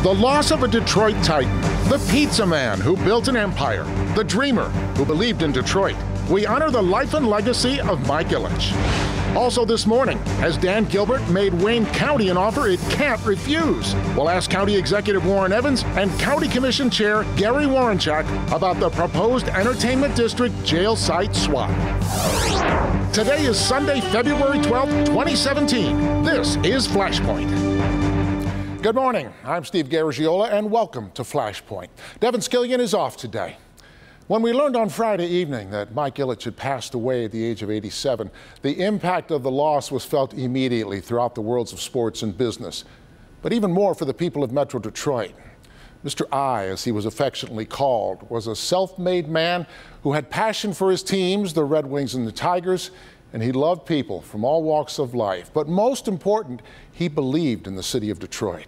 The loss of a Detroit Titan, the pizza man who built an empire, the dreamer who believed in Detroit. We honor the life and legacy of Mike Ilitch. Also this morning, has Dan Gilbert made Wayne County an offer it can't refuse? We'll ask County Executive Warren Evans and County Commission Chair Gary Warrenchak about the proposed Entertainment District jail site swap. Today is Sunday, February 12th, 2017. This is Flashpoint. Good morning. I'm Steve Garagiola, and welcome to Flashpoint. Devin Skillion is off today. When we learned on Friday evening that Mike Ilitch had passed away at the age of 87, the impact of the loss was felt immediately throughout the worlds of sports and business, but even more for the people of Metro Detroit. Mr. I, as he was affectionately called, was a self-made man who had passion for his teams, the Red Wings and the Tigers, and he loved people from all walks of life. But most important, he believed in the city of Detroit.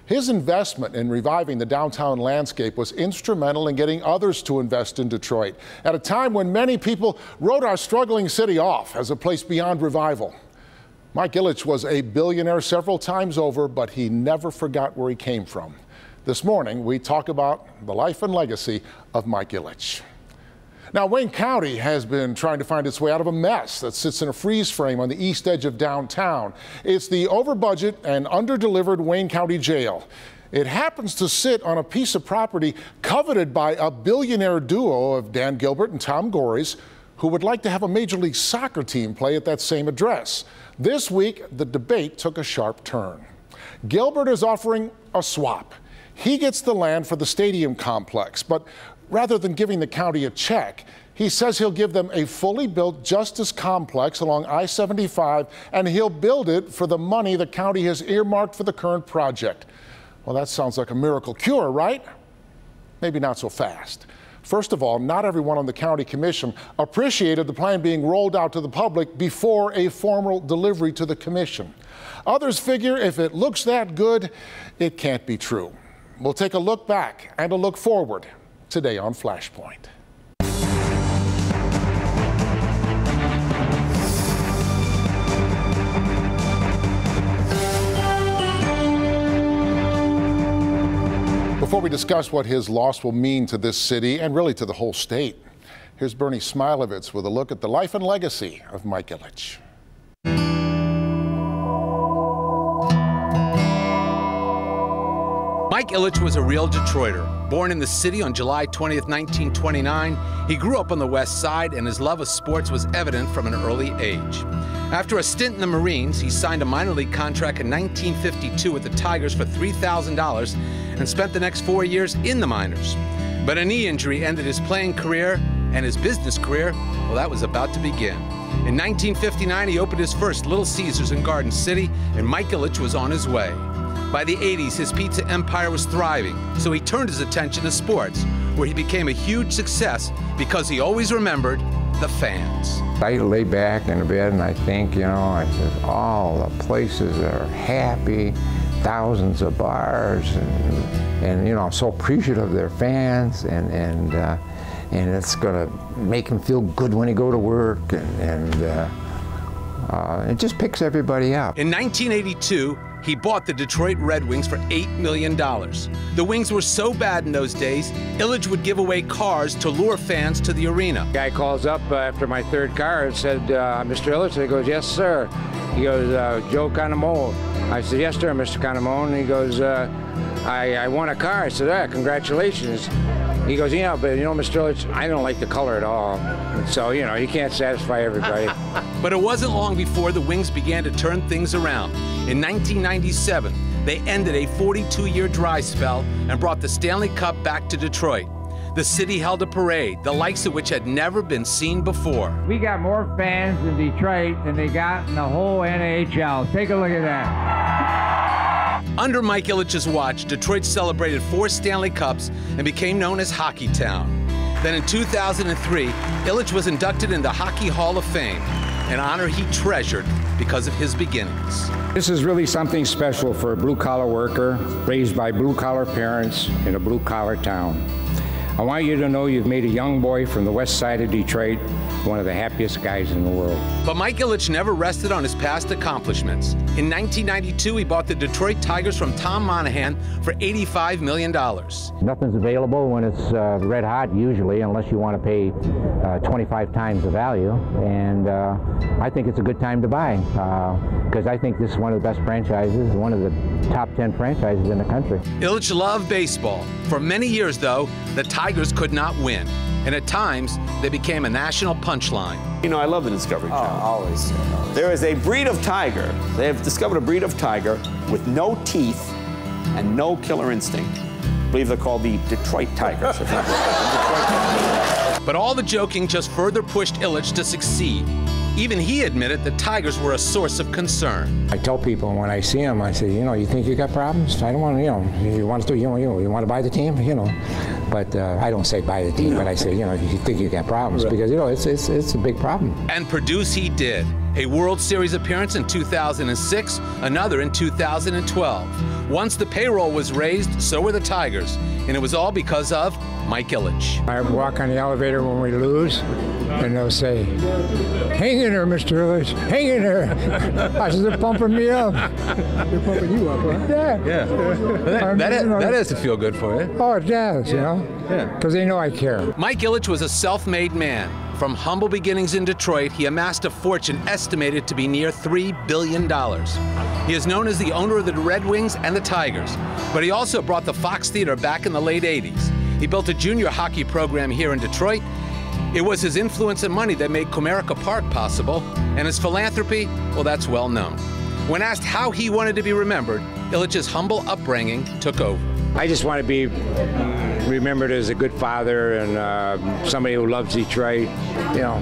His investment in reviving the downtown landscape was instrumental in getting others to invest in Detroit at a time when many people wrote our struggling city off as a place beyond revival. Mike Ilitch was a billionaire several times over, but he never forgot where he came from. This morning, we talk about the life and legacy of Mike Ilitch. Now, Wayne County has been trying to find its way out of a mess that sits in a freeze frame on the east edge of downtown. It's the over-budget and under-delivered Wayne County Jail. It happens to sit on a piece of property coveted by a billionaire duo of Dan Gilbert and Tom Gories, who would like to have a Major League Soccer team play at that same address. This week, the debate took a sharp turn. Gilbert is offering a swap. He gets the land for the stadium complex, but rather than giving the county a check, he says he'll give them a fully built justice complex along I-75, and he'll build it for the money the county has earmarked for the current project. Well, that sounds like a miracle cure, right? Maybe not so fast. First of all, not everyone on the county commission appreciated the plan being rolled out to the public before a formal delivery to the commission. Others figure if it looks that good, it can't be true. We'll take a look back and a look forward today on Flashpoint. Before we discuss what his loss will mean to this city and really to the whole state, here's Bernie Smilovitz with a look at the life and legacy of Mike Ilitch. Mike Ilitch was a real Detroiter. Born in the city on July 20th, 1929, he grew up on the West Side, and his love of sports was evident from an early age. After a stint in the Marines, he signed a minor league contract in 1952 with the Tigers for $3,000 and spent the next 4 years in the minors. But a knee injury ended his playing career, and his business career, well, that was about to begin. In 1959, he opened his first Little Caesars in Garden City, and Mike Ilitch was on his way. By the 80s, his pizza empire was thriving, so he turned his attention to sports, where he became a huge success because he always remembered the fans. I lay back in the bed and I think, I said, all the places are happy, thousands of bars, and I'm so appreciative of their fans, and it's going to make them feel good when they go to work, and it just picks everybody up. In 1982, he bought the Detroit Red Wings for $8 million. The Wings were so bad in those days, Ilitch would give away cars to lure fans to the arena. Guy calls up after my third car and said, Mr. Ilitch? He goes, yes, sir. He goes, Joe Canamone. I said, yes, sir, Mr. Canamone. He goes, I won a car. I said, congratulations. He goes, but Mr. Ilitch, I don't like the color at all. So, you can't satisfy everybody. But it wasn't long before the Wings began to turn things around. In 1997, they ended a 42-year dry spell and brought the Stanley Cup back to Detroit. The city held a parade, the likes of which had never been seen before. We got more fans in Detroit than they got in the whole NHL. Take a look at that. Under Mike Ilitch's watch, Detroit celebrated 4 Stanley Cups and became known as Hockey Town. Then in 2003, Ilitch was inducted into the Hockey Hall of Fame, an honor he treasured because of his beginnings. This is really something special for a blue-collar worker raised by blue-collar parents in a blue-collar town. I want you to know you've made a young boy from the west side of Detroit one of the happiest guys in the world. But Mike Ilitch never rested on his past accomplishments. In 1992, he bought the Detroit Tigers from Tom Monahan for $85 million. Nothing's available when it's red hot usually, unless you want to pay 25 times the value. And I think it's a good time to buy, because I think this is one of the best franchises, one of the top 10 franchises in the country. Ilitch loved baseball. For many years, though, the Tigers could not win. And at times, they became a national punchline. You know, I love the Discovery Channel. Always. There is a breed of tiger. They have discovered a breed of tiger with no teeth and no killer instinct. I believe they're called the Detroit Tigers. But all the joking just further pushed Ilitch to succeed. Even he admitted the Tigers were a source of concern. I tell people when I see them, I say, you know, you think you got problems? I don't want to, you know, you want to do, you want to buy the team, you know. But I don't say buy the team, but I say, you know, you think you got problems, because, you know, it's a big problem. And produce he did. A World Series appearance in 2006, another in 2012. Once the payroll was raised, so were the Tigers. And it was all because of Mike Ilitch. I walk on the elevator when we lose, and they'll say, hang in there, Mr. Ilitch, hang in there. I said, they're pumping me up. They're pumping you up, huh? Yeah. Yeah. That has to feel good for you. Oh, it does, you know, because they know I care. Mike Ilitch was a self-made man. From humble beginnings in Detroit, he amassed a fortune estimated to be near $3 billion. He is known as the owner of the Red Wings and the Tigers, but he also brought the Fox Theater back in the late 80s. He built a junior hockey program here in Detroit. It was his influence and money that made Comerica Park possible, and his philanthropy, well, that's well known. When asked how he wanted to be remembered, Ilitch's humble upbringing took over. I just want to be remembered as a good father and somebody who loves Detroit. You know,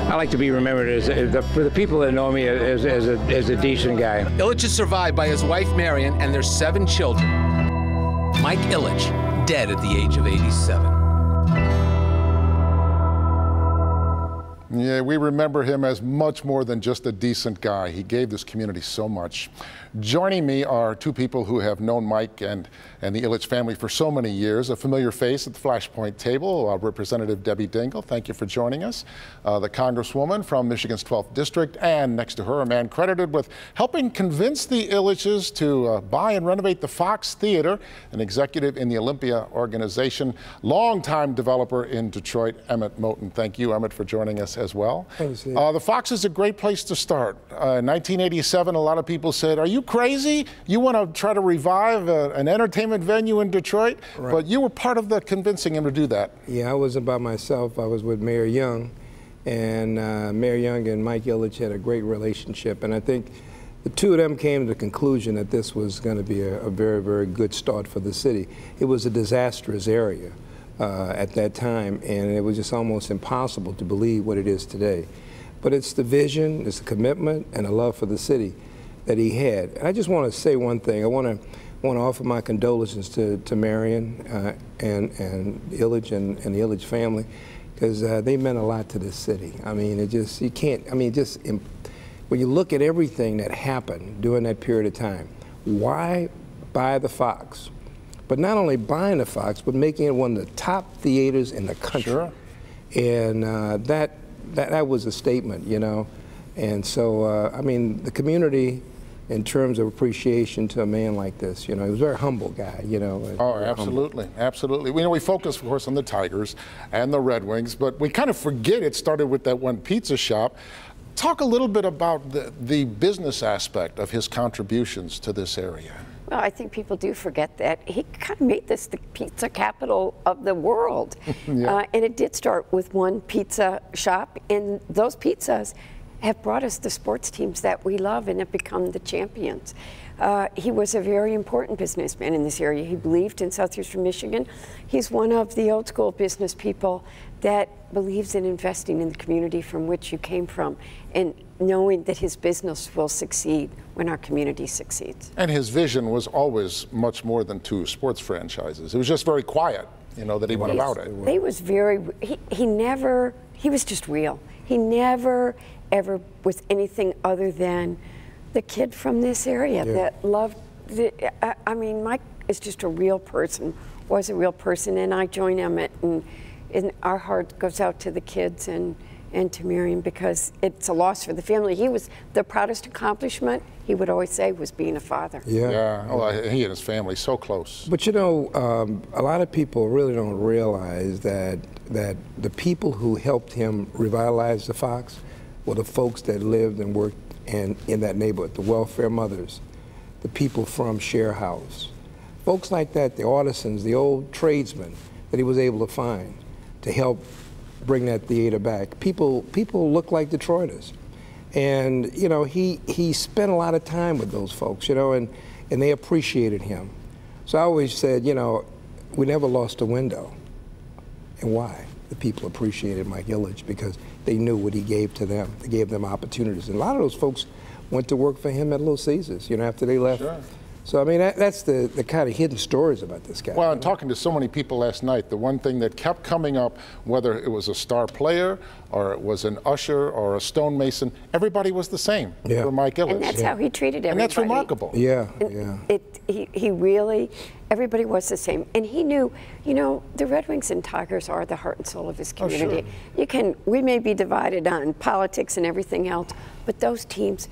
I like to be remembered as for the people that know me as a decent guy. Ilitch is survived by his wife Marion and their 7 children. Mike Ilitch, dead at the age of 87. Yeah, we remember him as much more than just a decent guy. He gave this community so much. Joining me are 2 people who have known Mike and the Ilitch family for so many years. A familiar face at the Flashpoint table, Representative Debbie Dingell. Thank you for joining us. The Congresswoman from Michigan's 12th District, and next to her, a man credited with helping convince the Ilitches to buy and renovate the Fox Theater, an executive in the Olympia organization, longtime developer in Detroit, Emmett Moulton. Thank you, Emmett, for joining us as well. The Fox is a great place to start. In 1987, a lot of people said, are you crazy? You want to try to revive an entertainment venue in Detroit? Right. But you were part of the convincing him to do that. Yeah, I wasn't by myself. I was with Mayor Young, and Mayor Young and Mike Ilitch had a great relationship, and I think the 2 of them came to the conclusion that this was going to be a very, very good start for the city. It was a disastrous area at that time, and it was just almost impossible to believe what it is today. But it's the vision, it's the commitment, and the love for the city that he had. And I just want to say one thing. I want to offer my condolences to Marion and Ilitch and the Ilitch family, because they meant a lot to this city. I mean, it just, you can't, I mean, just when you look at everything that happened during that period of time, why buy the Fox? But not only buying the Fox, but making it one of the top theaters in the country. Sure. And that was a statement, you know. And so, I mean, the community, in terms of appreciation to a man like this, you know, he was a very humble guy, you know. Oh, absolutely, absolutely. You know, we focus, of course, on the Tigers and the Red Wings, but we kind of forget it started with that one pizza shop. Talk a little bit about the business aspect of his contributions to this area. Well, I think people do forget that. He kind of made this the pizza capital of the world. Yeah. And it did start with one pizza shop, and those pizzas have brought us the sports teams that we love and have become the champions. He was a very important businessman in this area. He believed in Southeastern Michigan. He's one of the old school business people that believes in investing in the community from which you came from, and knowing that his business will succeed when our community succeeds. And his vision was always much more than 2 sports franchises. It was just very quiet, you know, that he went about it. He was very, he was just real. He never, ever was anything other than the kid from this area that loved, I mean, Mike is just a real person, was a real person, and I join Emmett in and our heart goes out to the kids and to Miriam, because it's a loss for the family. He was the proudest accomplishment, he would always say, was being a father. Yeah. Oh, he and his family, so close. But you know, a lot of people really don't realize that the people who helped him revitalize the Fox were the folks that lived and worked in that neighborhood, the welfare mothers, the people from Share House. Folks like that, the artisans, the old tradesmen that he was able to find to help bring that theater back. People look like Detroiters. And, you know, he spent a lot of time with those folks, you know, and they appreciated him. So I always said, you know, we never lost a window. And why? The people appreciated Mike Ilitch because they knew what he gave to them. They gave them opportunities. And a lot of those folks went to work for him at Little Caesars, you know, after they left. Sure. So, I mean, that's the kind of hidden stories about this guy. Well, and talking to so many people last night, the one thing that kept coming up, whether it was a star player or it was an usher or a stonemason, everybody was the same for Mike Ilitch. And that's how he treated everybody. And that's remarkable. Yeah, He really, everybody was the same. And he knew, you know, the Red Wings and Tigers are the heart and soul of his community. Oh, sure. We may be divided on politics and everything else, but those teams,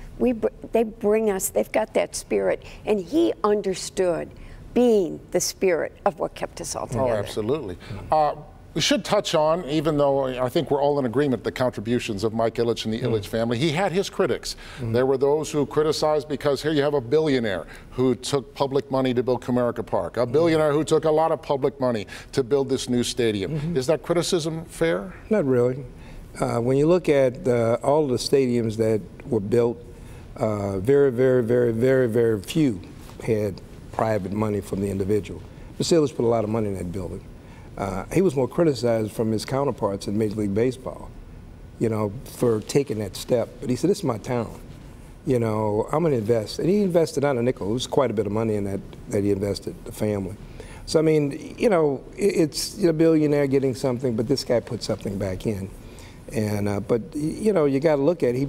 they bring us, they've got that spirit. And he understood being the spirit of what kept us all together. Oh, absolutely. We should touch on, even though I think we're all in agreement, the contributions of Mike Ilitch and the Ilitch family. He had his critics. There were those who criticized because here you have a billionaire who took public money to build Comerica Park, a billionaire who took a lot of public money to build this new stadium. Is that criticism fair? Not really. When you look at all the stadiums that were built, very, very, very, very, very few had private money from the individual. Mr. Ilitch put a lot of money in that building. He was more criticized from his counterparts in Major League Baseball, you know, for taking that step. But he said, this is my town. You know, I'm going to invest. And he invested not a nickel. It was quite a bit of money in that he invested, the family. So, I mean, you know, it's a billionaire getting something, but this guy put something back in. And, but, you know, you got to look at it.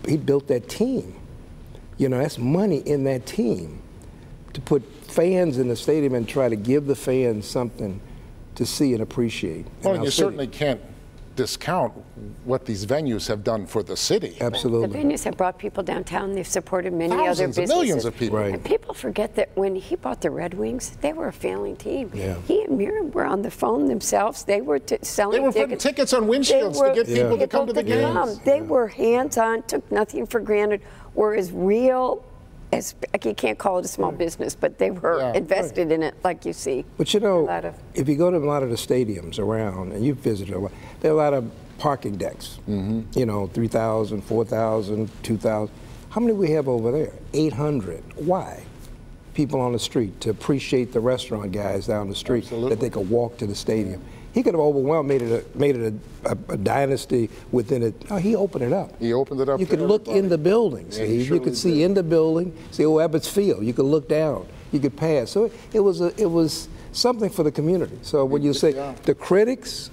He built that team. You know, that's money in that team. To put fans in the stadium and try to give the fans something to see and appreciate. Well, and you certainly can't discount what these venues have done for the city. Absolutely. The venues have brought people downtown. They've supported many other businesses. Millions of people. Right. And people forget that when he bought the Red Wings, they were a failing team. Yeah. He and Miriam were on the phone themselves. They were selling They were putting tickets on windshields to get people to come to the games. They were hands-on, took nothing for granted, were as real as, you can't call it a small business, but they were invested in it, like you see. But you know, if you go to a lot of the stadiums around, and you've visited a lot, there are a lot of parking decks. You know, 3,000, 4,000, 2,000. How many do we have over there? 800. Why? People on the street to appreciate the restaurant guys down the street that they could walk to the stadium. He could have overwhelmed, made it a dynasty within it. No, he opened it up. He opened it up. You could look in the building. See, you could see in the building. See, Abbott's Field. You could look down. You could pass. So it was something for the community. So when you say the critics,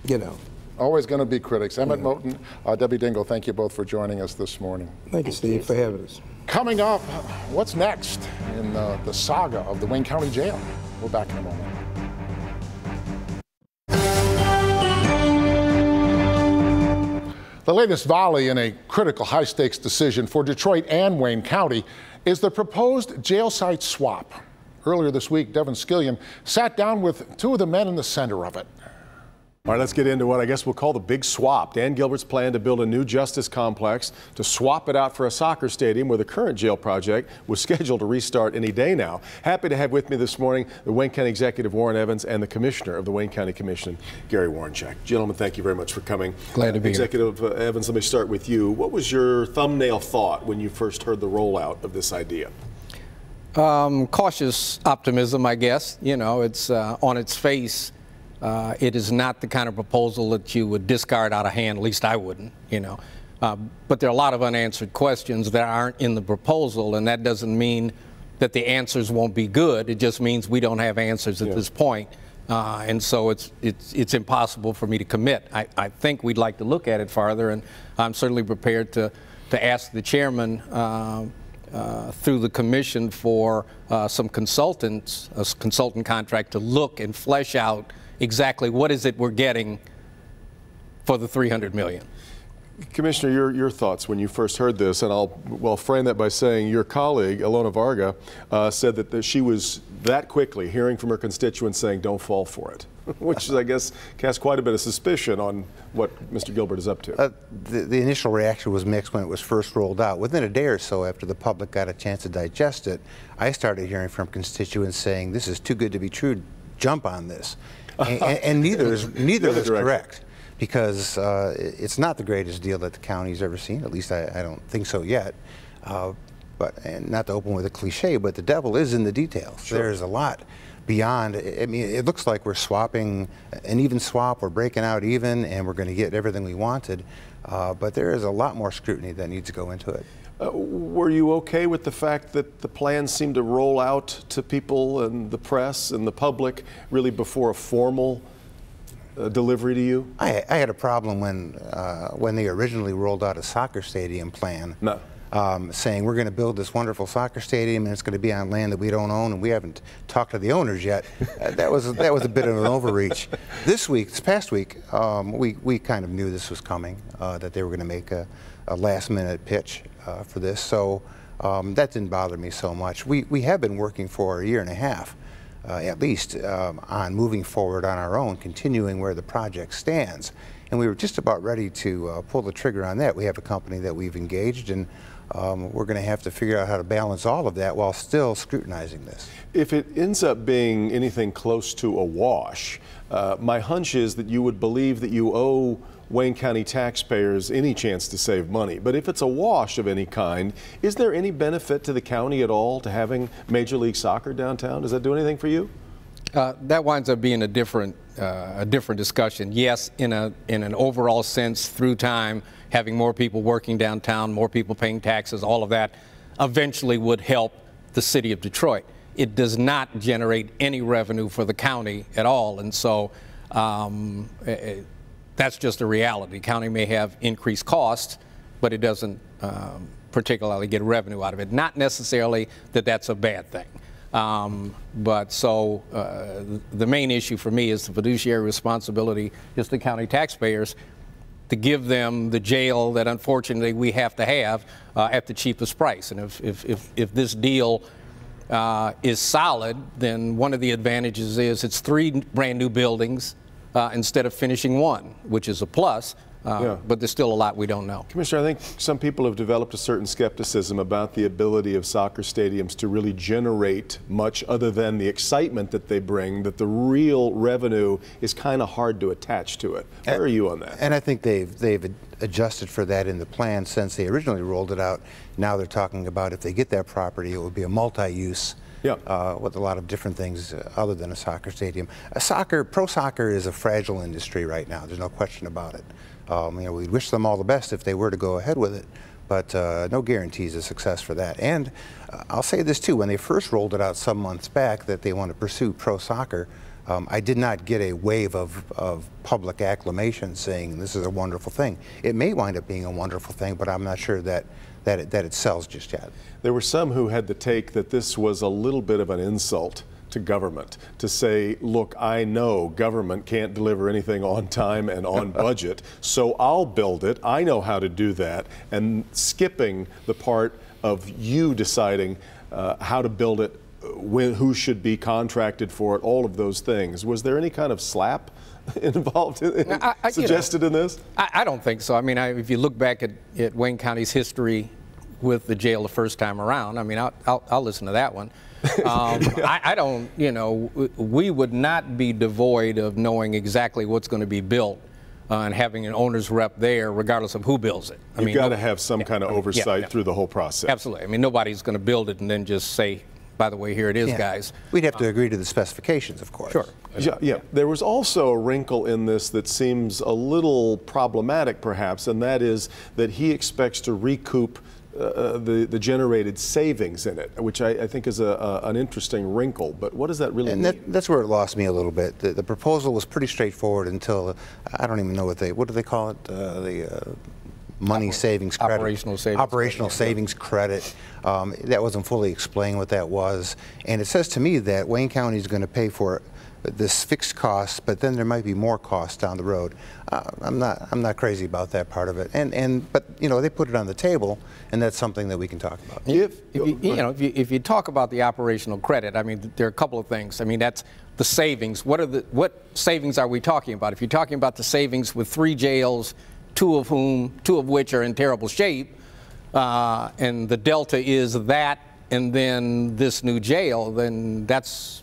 you know. Always going to be critics. Emmett Moulton, Debbie Dingle, thank you both for joining us this morning. Thank you, Steve, for having us. Coming up, what's next in the saga of the Wayne County Jail? We're back in a moment. The latest volley in a critical high-stakes decision for Detroit and Wayne County is the proposed jail site swap. Earlier this week, Devin Skillion sat down with two of the men in the center of it. All right, let's get into what I guess we'll call the big swap. Dan Gilbert's plan to build a new justice complex to swap it out for a soccer stadium where the current jail project was scheduled to restart any day now. Happy to have with me this morning the Wayne County Executive Warren Evans and the Commissioner of the Wayne County Commission, Gary Warrencheck. Gentlemen, thank you very much for coming. Glad to be here. Executive Evans, let me start with you. What was your thumbnail thought when you first heard the rollout of this idea? Cautious optimism, I guess. You know, it's on its face. It is not the kind of proposal that you would discard out of hand, at least I wouldn't, you know. But there are a lot of unanswered questions that aren't in the proposal, and that doesn't mean that the answers won't be good. It just means we don't have answers at this point. And so it's impossible for me to commit. I think we'd like to look at it farther, and I'm certainly prepared to ask the chairman through the commission for some consultants, a consultant contract to look and flesh out exactly what is it we're getting for the $300 million. Commissioner, your thoughts when you first heard this, and I'll frame that by saying your colleague, Ilona Varga, said that she was that quickly hearing from her constituents saying, don't fall for it, which I guess casts quite a bit of suspicion on what Mr. Gilbert is up to. The initial reaction was mixed when it was first rolled out. Within a day or so after the public got a chance to digest it, I started hearing from constituents saying, this is too good to be true, jump on this. And neither is correct. Because it's not the greatest deal that the county's ever seen. At least I don't think so yet. And not to open with a cliche, but the devil is in the details. Sure. There's a lot beyond. I mean, it looks like we're swapping an even swap. We're breaking out even, and we're going to get everything we wanted. But there is a lot more scrutiny that needs to go into it. Were you okay with the fact that the plans seemed to roll out to people and the press and the public really before a formal delivery to you? I had a problem when they originally rolled out a soccer stadium plan, saying we're going to build this wonderful soccer stadium and it's going to be on land that we don't own and we haven't talked to the owners yet. That was a bit of an overreach. This past week, we kind of knew this was coming, that they were going to make a last-minute pitch for this, so that didn't bother me so much. We have been working for a year and a half. At least on moving forward on our own, continuing where the project stands. And we were just about ready to pull the trigger on that. We have a company that we've engaged, and we're going to have to figure out how to balance all of that while still scrutinizing this. If it ends up being anything close to a wash, my hunch is that you would believe that you owe Wayne County taxpayers any chance to save money. But if it's a wash of any kind, is there any benefit to the county at all to having Major League Soccer downtown? Does that do anything for you? That winds up being a different discussion. Yes, in an overall sense, through time, having more people working downtown, more people paying taxes, all of that eventually would help the city of Detroit. It does not generate any revenue for the county at all, and so that's just a reality. The county may have increased costs, but it doesn't particularly get revenue out of it. Not necessarily that that's a bad thing. But the main issue for me is the fiduciary responsibility is the county taxpayers to give them the jail that unfortunately we have to have at the cheapest price. And if this deal is solid, then one of the advantages is it's 3 brand new buildings instead of finishing 1, which is a plus. But there's still a lot we don't know. Commissioner, I think some people have developed a certain skepticism about the ability of soccer stadiums to really generate much other than the excitement that they bring, that the real revenue is kind of hard to attach to it. Where are you on that? And I think they've adjusted for that in the plan since they originally rolled it out. Now they're talking about if they get that property, it would be a multi-use. With a lot of different things other than a soccer stadium. Pro soccer is a fragile industry right now. There's no question about it. We wish them all the best if they were to go ahead with it, but no guarantees of success for that. And I'll say this too, when they first rolled it out some months back that they want to pursue pro soccer, I did not get a wave of public acclamation saying this is a wonderful thing. It may wind up being a wonderful thing, but I'm not sure that it sells just yet. There were some who had the take that this was a little bit of an insult to government, to say, look, I know government can't deliver anything on time and on budget, so I'll build it. I know how to do that, and skipping the part of you deciding how to build it, who should be contracted for it, all of those things. Was there any kind of slap involved suggested in this? I don't think so. I mean, if you look back at Wayne County's history with the jail the first time around, I mean, I'll listen to that one. I don't, we would not be devoid of knowing exactly what's going to be built and having an owner's rep there regardless of who builds it. You've got to have some kind of oversight through the whole process. Absolutely. I mean, nobody's going to build it and then just say, by the way, here it is, guys. We'd have to agree to the specifications, of course. Sure. Yeah. There was also a wrinkle in this that seems a little problematic, perhaps, and that is that he expects to recoup the generated savings in it, which I think is an interesting wrinkle. But what does that really mean? That's where it lost me a little bit. The proposal was pretty straightforward until, I don't even know what do they call it? The money savings credit. Operational savings credit. That wasn't fully explained what that was. And it says to me that Wayne County is going to pay for this fixed cost, but then there might be more costs down the road. I'm not crazy about that part of it. But you know, they put it on the table, and that's something that we can talk about. If you talk about the operational credit, I mean, there are a couple of things. I mean, that's the savings. What savings are we talking about? If you're talking about the savings with 3 jails, two of which are in terrible shape, and the delta is that, and then this new jail, then that's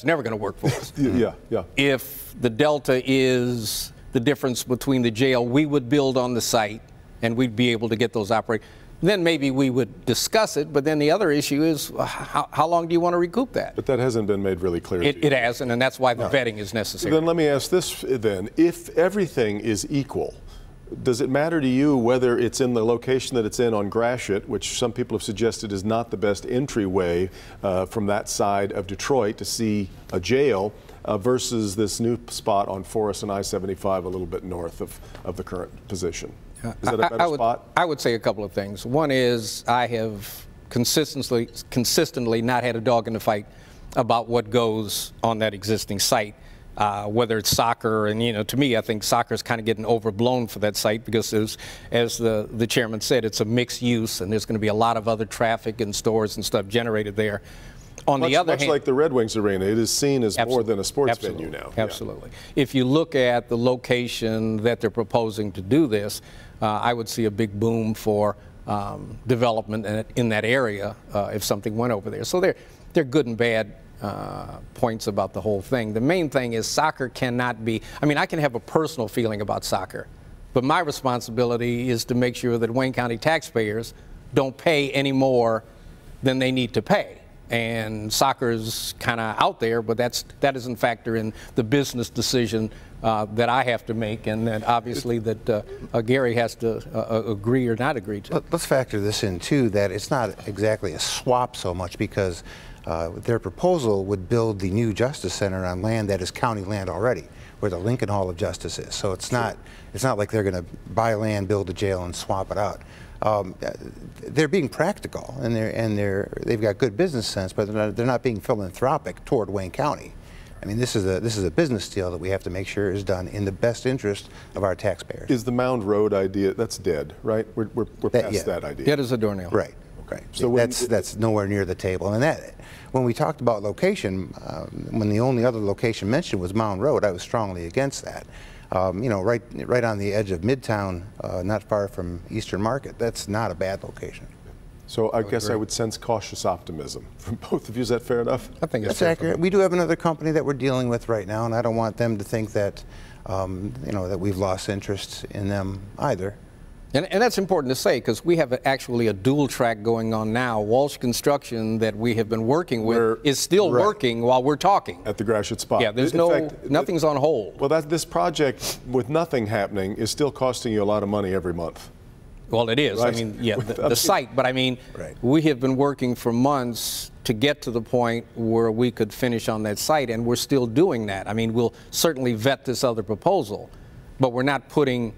never going to work for us. Yeah. If the delta is the difference between the jail we would build on the site and we'd be able to get those operating, then maybe we would discuss it. But then the other issue is how long do you want to recoup that? But that hasn't been made really clear. It hasn't, and that's why the vetting is necessary. Then let me ask this then. If everything is equal, does it matter to you whether it's in the location that it's in on Gratiot, which some people have suggested is not the best entryway from that side of Detroit to see a jail, versus this new spot on Forest and I-75 a little bit north of the current position? Is that a better spot? I would say a couple of things. One is I have consistently not had a dog in the fight about what goes on that existing site. Whether it's soccer, and you know, to me, I think soccer is kind of getting overblown for that site because, as the chairman said, it's a mixed use, and there's going to be a lot of other traffic and stores and stuff generated there. On the other hand, much like the Red Wings arena, it is seen as more than a sports venue now. Absolutely. Yeah. If you look at the location that they're proposing to do this, I would see a big boom for development in that area if something went over there. So they're good and bad points about the whole thing. The main thing is soccer cannot be, I mean, I can have a personal feeling about soccer, but my responsibility is to make sure that Wayne County taxpayers don't pay any more than they need to pay. And soccer's kind of out there, but that doesn't factor in the business decision that I have to make, and that obviously that Gary has to agree or not agree to. Let's factor this in too, that it's not exactly a swap so much, because their proposal would build the new Justice Center on land that is county land already, where the Lincoln Hall of Justice is. So it's not like they're going to buy land, build a jail, and swap it out. They're being practical, and they've got good business sense, but they're not being philanthropic toward Wayne County. I mean, this is a business deal that we have to make sure is done in the best interest of our taxpayers. Is the Mound Road idea, that's dead, right? We're past that idea. Dead as a doornail. Right. Okay. So that's nowhere near the table. And when we talked about location, when the only other location mentioned was Mound Road, I was strongly against that. You know, right on the edge of Midtown, not far from Eastern Market. That's not a bad location. So I guess I would sense cautious optimism from both of you. Is that fair enough? I think that's accurate. We do have another company that we're dealing with right now, and I don't want them to think that, you know, that we've lost interest in them either. And that's important to say, because we have actually a dual track going on now. Walsh Construction, that we have been working with, is still working while we're talking. At the Gratiot spot. Yeah, there's nothing's on hold. Well, this project, with nothing happening, is still costing you a lot of money every month. Well, it is. Right. I mean, yeah, the site. But I mean, we have been working for months to get to the point where we could finish on that site, and we're still doing that. I mean, we'll certainly vet this other proposal, but we're not putting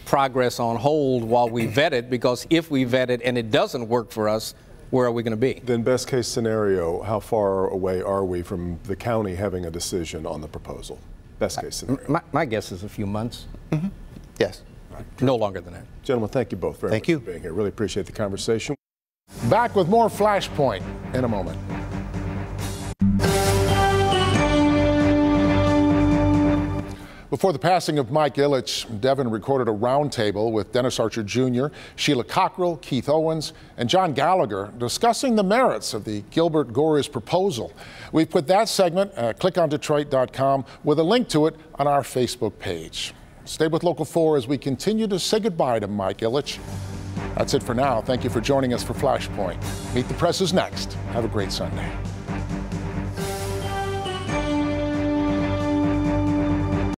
progress on hold while we vet it, because if we vet it and it doesn't work for us, where are we going to be? Then best case scenario, how far away are we from the county having a decision on the proposal? Best case scenario. My guess is a few months. Mm-hmm. Yes. No longer than that. Gentlemen, thank you both very much for being here. Really appreciate the conversation. Back with more Flashpoint in a moment. Before the passing of Mike Ilitch, Devin recorded a roundtable with Dennis Archer Jr., Sheila Cockrell, Keith Owens, and John Gallagher discussing the merits of the Gilbert Gore's proposal. We've put that segment at clickondetroit.com with a link to it on our Facebook page. Stay with Local 4 as we continue to say goodbye to Mike Ilitch. That's it for now. Thank you for joining us for Flashpoint. Meet the Press is next. Have a great Sunday.